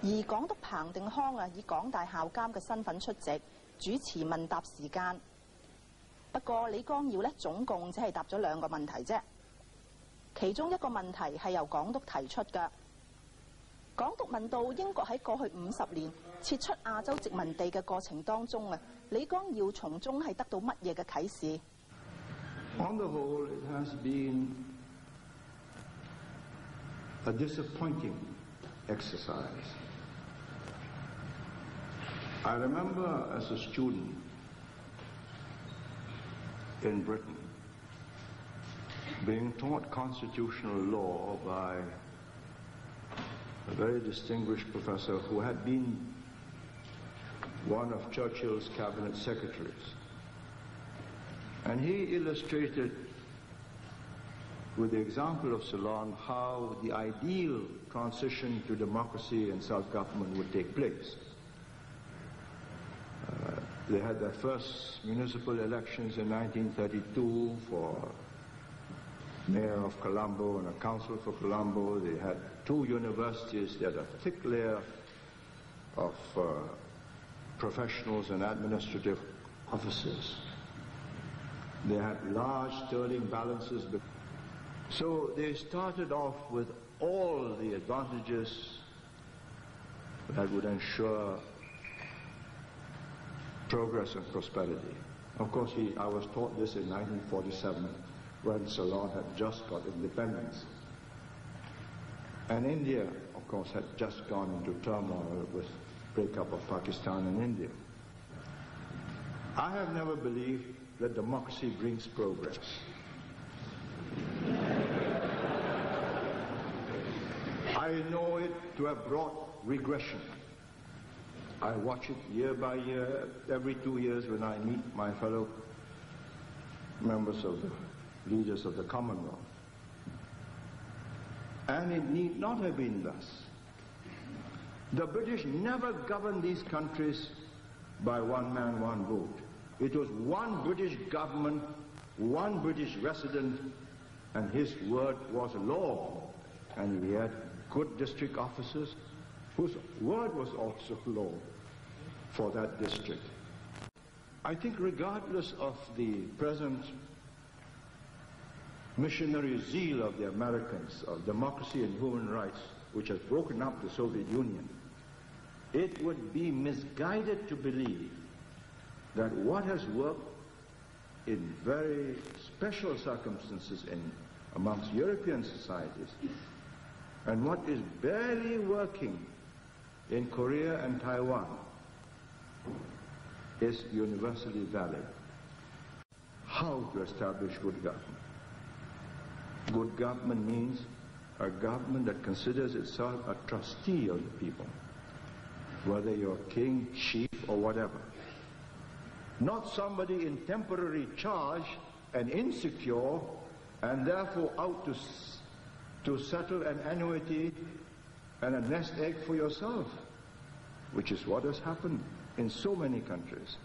而港督彭定康以港大校監嘅身份出席，主持問答時間。不過李光耀總共只係答咗2個問題啫，其中一個問題係由港督提出嘅。港督問到英國喺過去50年撤出亞洲殖民地嘅過程當中李光耀從中係得到乜嘢嘅啟示 On the whole, it has been a disappointing exercise. I remember as a student in Britain being taught constitutional law by a very distinguished professor who had been one of Churchill's cabinet secretaries. And he illustrated with the example of Ceylon how the ideal transition to democracy and self-government would take place. They had their first municipal elections in 1932 for mayor of Colombo and a council for Colombo. They had 2 universities. They had a thick layer of professionals and administrative officers. They had large sterling balances. So they started off with all the advantages that would ensure progress and prosperity. Of course, I was taught this in 1947 when Ceylon had just got independence. And India, of course, had just gone into turmoil with breakup of Pakistan and India. I have never believed that democracy brings progress. I know it to have brought regression. I watch it year by year, every 2 years when I meet my fellow members of the leaders of the Commonwealth. And it need not have been thus. The British never governed these countries by one man, one vote. It was one British government, one British resident, and his word was law. And we had good district officers whose word was also law for that district. I think regardless of the present missionary zeal of the Americans of democracy and human rights, which has broken up the Soviet Union, it would be misguided to believe that what has worked in very special circumstances amongst European societies and what is barely working in Korea and Taiwan is universally valid. How to establish good government? Good government means a government that considers itself a trustee of the people, whether you're king, chief, or whatever. Not somebody in temporary charge and insecure and therefore out to settle an annuity and a nest egg for yourself, which is what has happened in so many countries.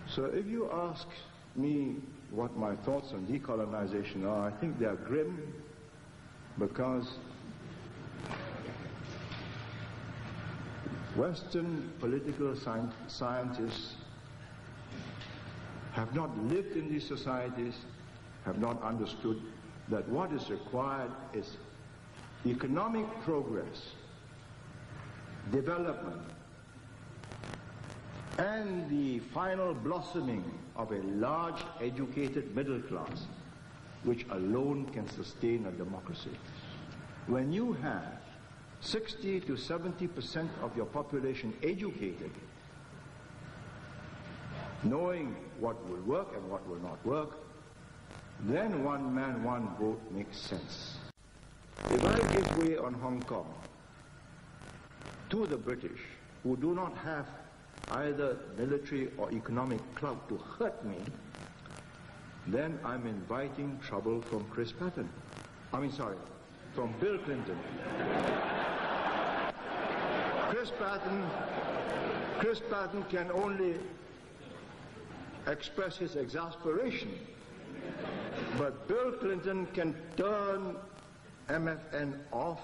So if you ask me what my thoughts on decolonization are, I think they are grim because Western political scientists have not lived in these societies, have not understood that what is required is economic progress, development, and the final blossoming of a large educated middle class, which alone can sustain a democracy. When you have 60 to 70% of your population educated, knowing what will work and what will not work, then one man, one vote makes sense. If I give way on Hong Kong to the British, who do not have either military or economic clout to hurt me, then I'm inviting trouble from from Bill Clinton. Chris Patton can only express his exasperation, but Bill Clinton can turn MFN off